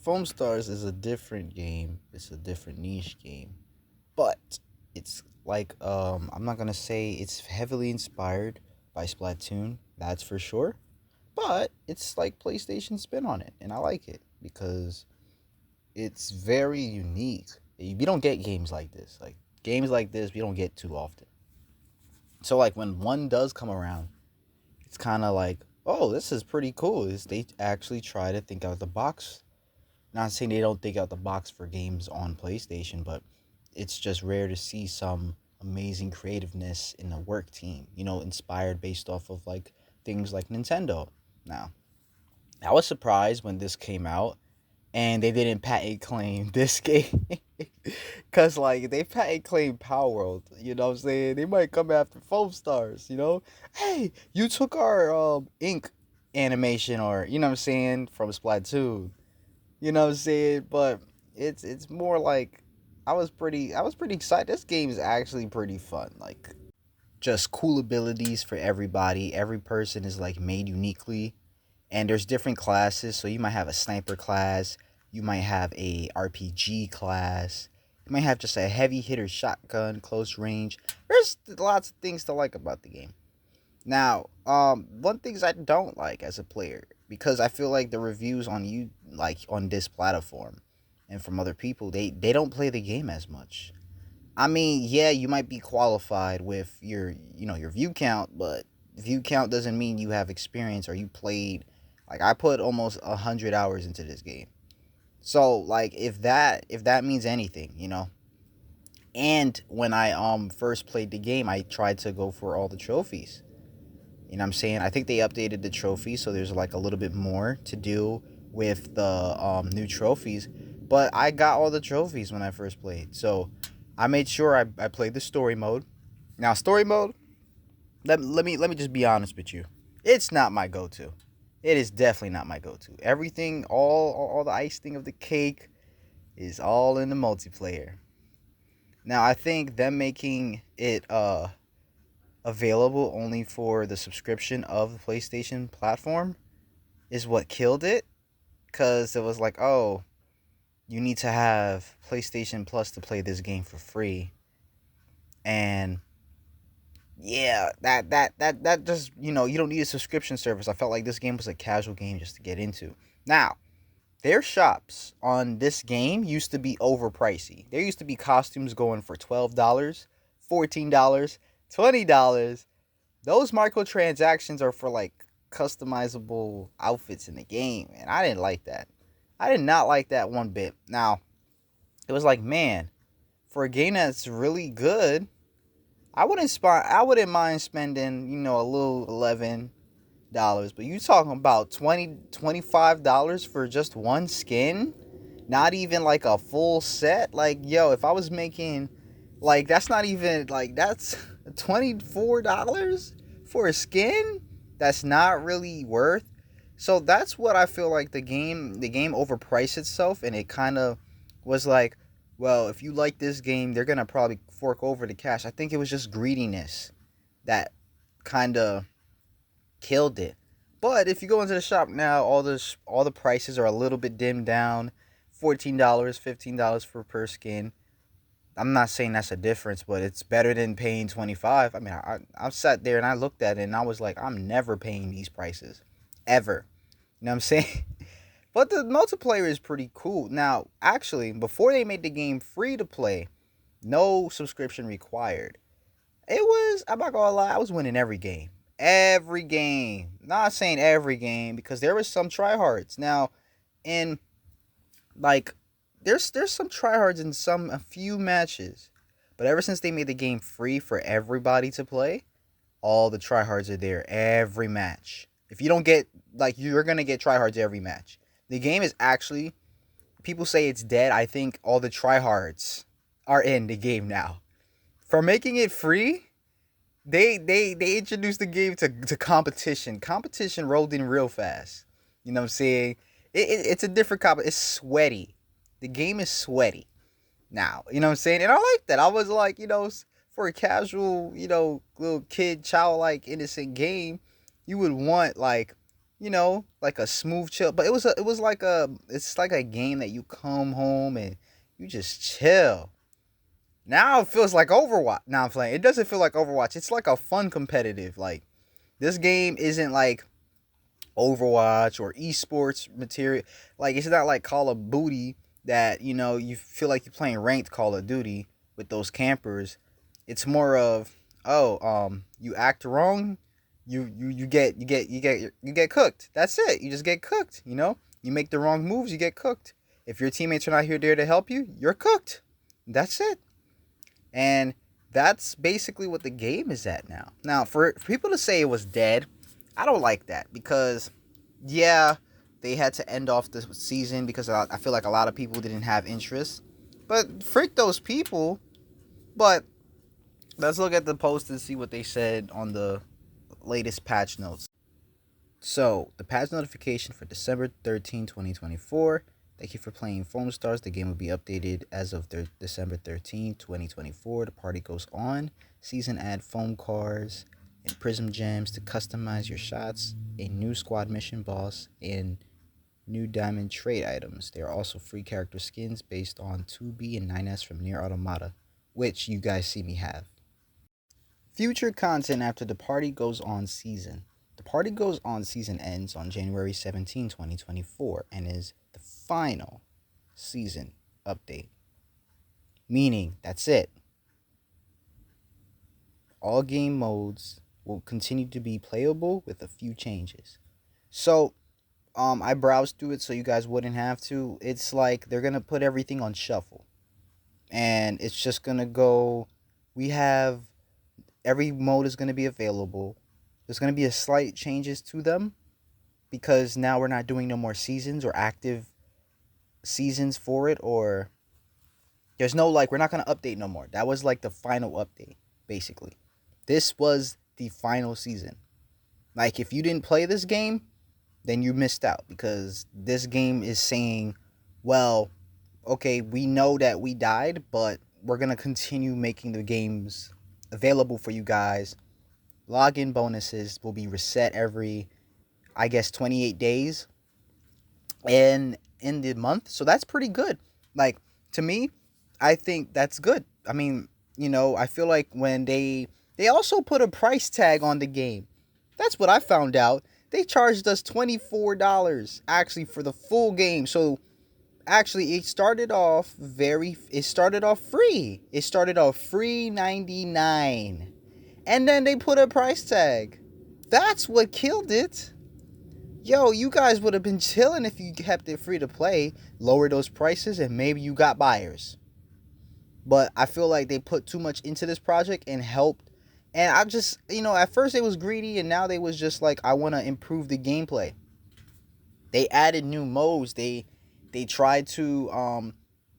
FOAMSTARS is a different game. It's a different niche game. But it's like I'm not gonna say it's heavily inspired by Splatoon, that's for sure. But it's like PlayStation spin on it, and I like it because it's very unique. We don't get games like this. Like games like this we don't get too often. So like when one does come around, it's kind of like, oh, this is pretty cool. They actually try to think out the box. Not saying they don't think out the box for games on PlayStation, but it's just rare to see some amazing creativeness in a work team, inspired based off of like things like Nintendo. Now, I was surprised when this came out and they didn't patent claim this game. Cause like they patent claim Power World, you know what I'm saying? They might come after Foam Stars, you know? Hey, you took our ink animation, or you know what I'm saying, from Splatoon. You know what I'm saying? But it's more like I was pretty excited. This game is actually pretty fun. Like just cool abilities for everybody. Every person is like made uniquely, and there's different classes. So you might have a sniper class, you might have a RPG class, you might have just a heavy hitter shotgun, close range. There's lots of things to like about the game. Now, one things I don't like as a player, because I feel like the reviews on you like on this platform and from other people, they don't play the game as much. I mean, yeah, you might be qualified with your view count, but view count doesn't mean you have experience or you played. Like I put almost 100 hours into this game, so like if that means anything, And when I first played the game, I tried to go for all the trophies. You know what I'm saying? I think they updated the trophy, so there's like a little bit more to do with the new trophies. But I got all the trophies when I first played. So I made sure I played the story mode. Now story mode, let me just be honest with you. It's not my go-to. It is definitely not my go-to. Everything, all the icing of the cake is all in the multiplayer. Now I think them making it available only for the subscription of the PlayStation platform is what killed it, because it was like, oh, you need to have PlayStation Plus to play this game for free. And yeah, that just, you don't need a subscription service. I felt like this game was a casual game just to get into. Now, their shops on this game used to be overpricey. There used to be costumes going for $12, $14, $20. Those microtransactions are for like customizable outfits in the game, and I didn't like that. I did not like that one bit. Now, it was like, man, for a game that's really good, I wouldn't mind spending, a little $11, but you talking about $20, $25 for just one skin? Not even like a full set? Like, yo, if I was making, like, that's not even like that's $24 for a skin? That's not really worth. So that's what I feel like the game overpriced itself, and it kind of was like, well, if you like this game, they're going to probably fork over the cash. I think it was just greediness that kind of killed it. But if you go into the shop now, all the prices are a little bit dimmed down. $14, $15 for per skin. I'm not saying that's a difference, but it's better than paying 25. I mean, I sat there and I looked at it and I was like, I'm never paying these prices ever. You know what I'm saying? But the multiplayer is pretty cool. Now, actually, before they made the game free to play, no subscription required. I'm not gonna lie, I was winning every game. Every game. Not saying every game, because there was some tryhards. Now, in like there's some tryhards in a few matches. But ever since they made the game free for everybody to play, all the tryhards are there every match. If you don't get, like, you're gonna get tryhards every match. The game is actually, people say it's dead. I think all the tryhards are in the game now. For making it free, they introduced the game to competition. Competition rolled in real fast. You know what I'm saying? It's a different it's sweaty. The game is sweaty now. You know what I'm saying? And I like that. I was like, for a casual, little kid, childlike, innocent game, you would want like like a smooth chill. But it's like a game that you come home and you just chill. Now it feels like Overwatch. Now I'm playing. It doesn't feel like Overwatch. It's like a fun competitive. Like this game isn't like Overwatch or esports material. Like it's not like Call of Duty that you feel like you're playing ranked Call of Duty with those campers. It's more of, oh, you act wrong, you get cooked. That's it. You just get cooked. You make the wrong moves, you get cooked. If your teammates are not here there to help you, you're cooked. That's it. And that's basically what the game is at now. Now, for people to say it was dead, I don't like that because, yeah, they had to end off the season because I feel like a lot of people didn't have interest. But frick those people. But let's look at the post and see what they said on the latest patch notes. So, the patch notification for December 13, 2024. Thank you for playing FOAMSTARS. The game will be updated as of December 13, 2024. The party goes on. Season add foam cars and prism gems to customize your shots, a new squad mission boss, and new diamond trade items. There are also free character skins based on 2B and 9S from Nier Automata, which you guys see me have. Future content after the party goes on season. The party goes on season ends on January 17, 2024 and is the final season update. Meaning, that's it. All game modes will continue to be playable with a few changes. So, I browsed through it so you guys wouldn't have to. It's like they're going to put everything on shuffle. And it's just going to go, every mode is going to be available. There's going to be a slight changes to them because now we're not doing no more seasons or active seasons for it, or there's no, like, we're not going to update no more. That was like the final update, basically. This was the final season. Like, if you didn't play this game, then you missed out because this game is saying, well, okay, we know that we died, but we're going to continue making the games available for you guys. Login bonuses will be reset every, I guess, 28 days and in the month. So that's pretty good. Like, to me, I think that's good. I mean, I feel like when they also put a price tag on the game. That's what I found out. They charged us $24 actually for the full game. So actually it started off free. It started off free 99. And then they put a price tag. That's what killed it. Yo, you guys would have been chilling if you kept it free to play, lower those prices, and maybe you got buyers. But I feel like they put too much into this project and helped. And I just, at first they was greedy, and now they was just like, I want to improve the gameplay. They added new modes. They tried to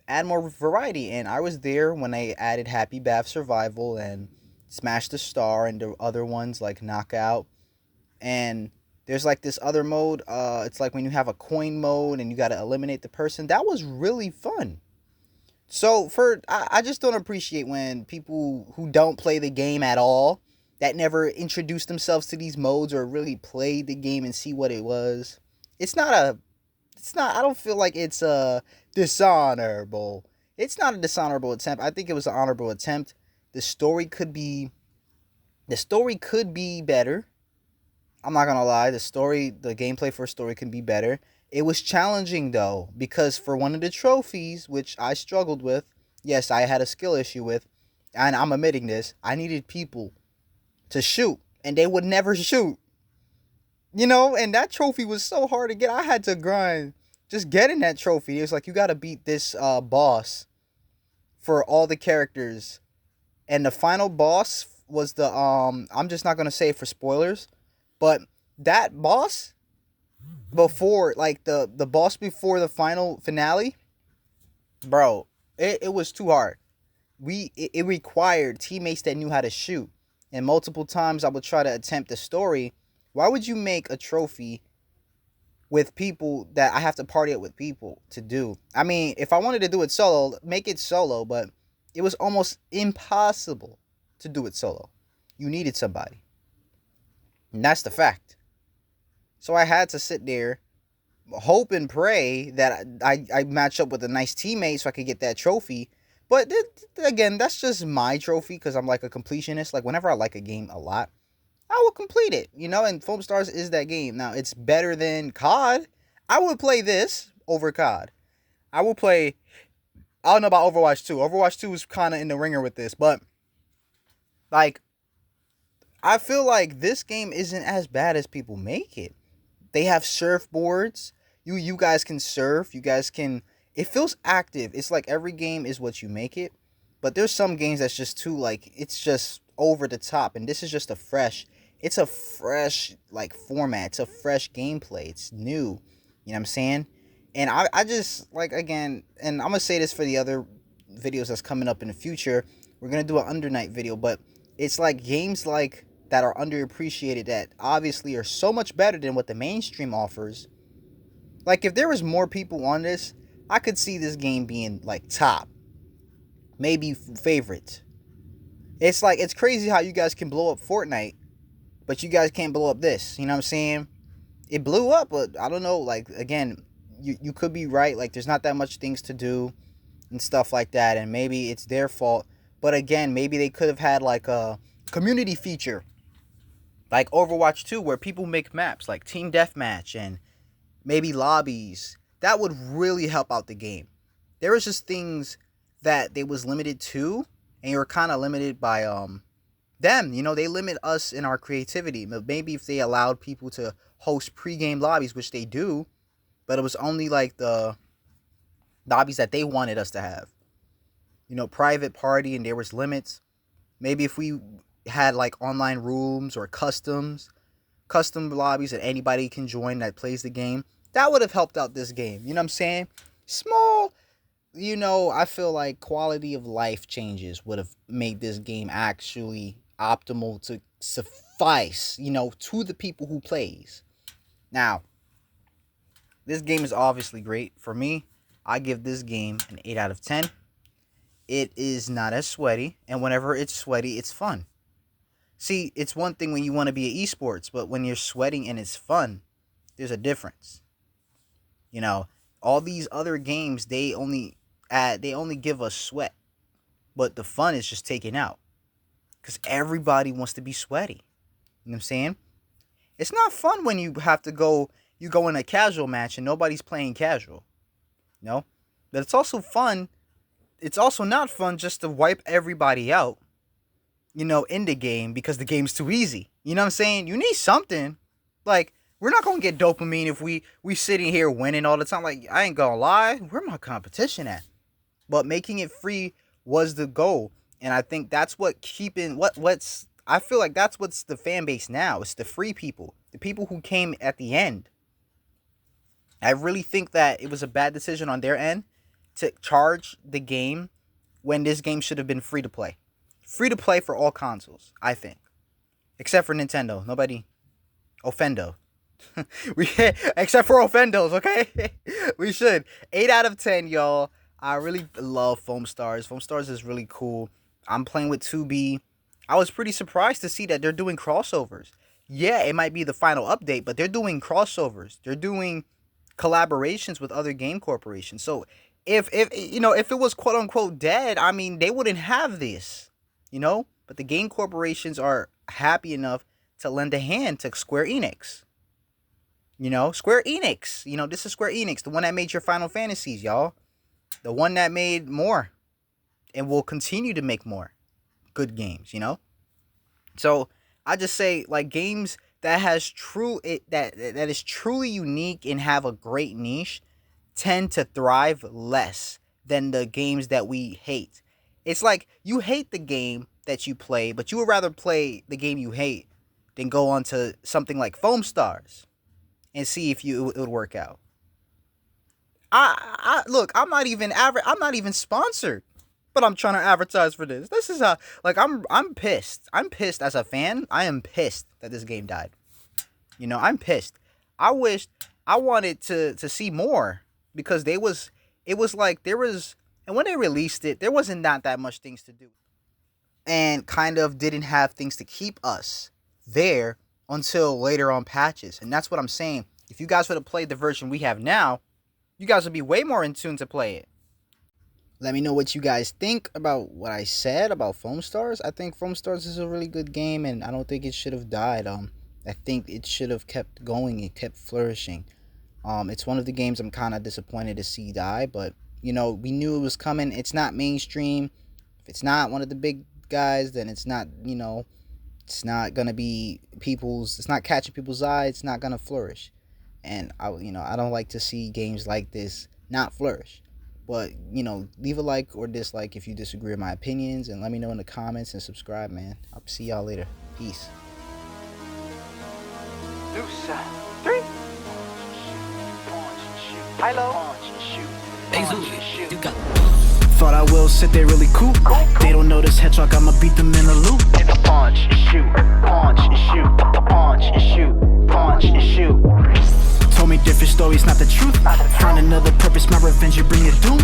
add more variety. And I was there when they added Happy Bath Survival and Smash the Star and the other ones like Knockout. And there's like this other mode. It's like when you have a coin mode and you got to eliminate the person. That was really fun. So I just don't appreciate when people who don't play the game at all, that never introduced themselves to these modes or really played the game and see what it was. I don't feel like it's dishonorable. It's not a dishonorable attempt. I think it was an honorable attempt. The story could be better. I'm not gonna lie. The gameplay for a story can be better. It was challenging though, because for one of the trophies, which I struggled with, yes, I had a skill issue with, and I'm admitting this, I needed people to shoot, and they would never shoot. And that trophy was so hard to get. I had to grind just getting that trophy. It was like, you gotta beat this boss for all the characters. And the final boss was the, I'm just not gonna say it for spoilers, but that boss before, like the boss before the final finale, bro, it was too hard. It required teammates that knew how to shoot. And multiple times I would try to attempt the story. Why would you make a trophy with people that I have to party it with people to do? I mean, if I wanted to do it solo, make it solo, but it was almost impossible to do it solo. You needed somebody. And that's the fact. So I had to sit there, hope and pray that I match up with a nice teammate so I could get that trophy. But again, that's just my trophy because I'm like a completionist. Like whenever I like a game a lot, I will complete it, and FOAMSTARS is that game. Now, it's better than COD. I would play this over COD. I will play, I don't know about Overwatch 2. Overwatch 2 is kind of in the ringer with this, but, like, I feel like this game isn't as bad as people make it. They have surfboards. You guys can surf. You guys can, it feels active. It's like every game is what you make it. But there's some games that's just too, like, it's just over the top. And this is just it's a fresh, like, format. It's a fresh gameplay. It's new. You know what I'm saying? And I just, like, again, and I'm going to say this for the other videos that's coming up in the future. We're going to do an Under Night video. But it's like games like that are underappreciated that obviously are so much better than what the mainstream offers. Like, if there was more people on this, I could see this game being, like, top. Maybe favorite. It's like, it's crazy how you guys can blow up Fortnite, but you guys can't blow up this. You know what I'm saying? It blew up, but I don't know. Like, again, you could be right. Like, there's not that much things to do and stuff like that, and maybe it's their fault. But again, maybe they could have had, like, a community feature, like Overwatch 2, where people make maps, like Team Deathmatch and maybe lobbies. That would really help out the game. There was just things that they was limited to, and you were kind of limited by them. They limit us in our creativity. Maybe if they allowed people to host pre-game lobbies, which they do, but it was only like the lobbies that they wanted us to have. Private party, and there was limits. Maybe if we had like online rooms or custom lobbies that anybody can join that plays the game, that would have helped out this game. You know what I'm saying? Small, I feel like quality of life changes would have made this game actually optimal to suffice, to the people who plays. Now, this game is obviously great. For me, I give this game an 8 out of 10. It is not as sweaty, and whenever it's sweaty, it's fun. See, it's one thing when you want to be an esports, but when you're sweating and it's fun, there's a difference. All these other games, they only give us sweat, but the fun is just taken out because everybody wants to be sweaty. You know what I'm saying? It's not fun when you go in a casual match and nobody's playing casual. But it's also fun. It's also not fun just to wipe everybody out, in the game because the game's too easy. You know what I'm saying? You need something. Like, we're not going to get dopamine if we sitting here winning all the time. Like, I ain't going to lie. Where my competition at? But making it free was the goal. And I think that's what I feel like that's what's the fan base now. It's the free people. The people who came at the end. I really think that it was a bad decision on their end to charge the game when this game should have been free to play. Free to play for all consoles, I think. Except for Nintendo. Nobody. Offendo. Except for Offendos, okay? We should. 8 out of 10, y'all. I really love FOAMSTARS. FOAMSTARS is really cool. I'm playing with 2B. I was pretty surprised to see that they're doing crossovers. Yeah, it might be the final update, but they're doing crossovers. They're doing collaborations with other game corporations. So if it was quote unquote dead, I mean, they wouldn't have this, but the game corporations are happy enough to lend a hand to Square Enix. Square Enix, this is Square Enix, the one that made your Final Fantasies, y'all. The one that made more and will continue to make more good games, So I just say, like, games that that is truly unique and have a great niche tend to thrive less than the games that we hate. It's like you hate the game that you play, but you would rather play the game you hate than go on to something like FOAMSTARS and see if it would work out. I look, I'm not even sponsored, but I'm trying to advertise for this. This is I'm pissed. I'm pissed as a fan. I am pissed that this game died. I'm pissed. I wanted to see more because it was like there was, and when they released it, there wasn't not that much things to do. And kind of didn't have things to keep us there until later on patches. And that's what I'm saying. If you guys would have played the version we have now, you guys would be way more in tune to play it. Let me know what you guys think about what I said about FOAMSTARS. I think FOAMSTARS is a really good game, and I don't think it should have died. I think it should have kept going and kept flourishing. It's one of the games I'm kind of disappointed to see die, but, you know, we knew it was coming. It's not mainstream. If it's not one of the big guys, then it's not, you know, it's not going to be it's not catching people's eye. It's not going to flourish. And, I don't like to see games like this not flourish. But, you know, leave a like or dislike if you disagree with my opinions, and let me know in the comments, and subscribe, man. I'll see y'all later. Peace. Loose, 3. High low. You got. Thought I will sit there really cool. They don't know this hedgehog, I'ma beat them in a loop. In a punch and shoot, punch and shoot, punch and shoot, punch and shoot. Told me different stories, not the truth. Find another purpose, my revenge, you bring it doom.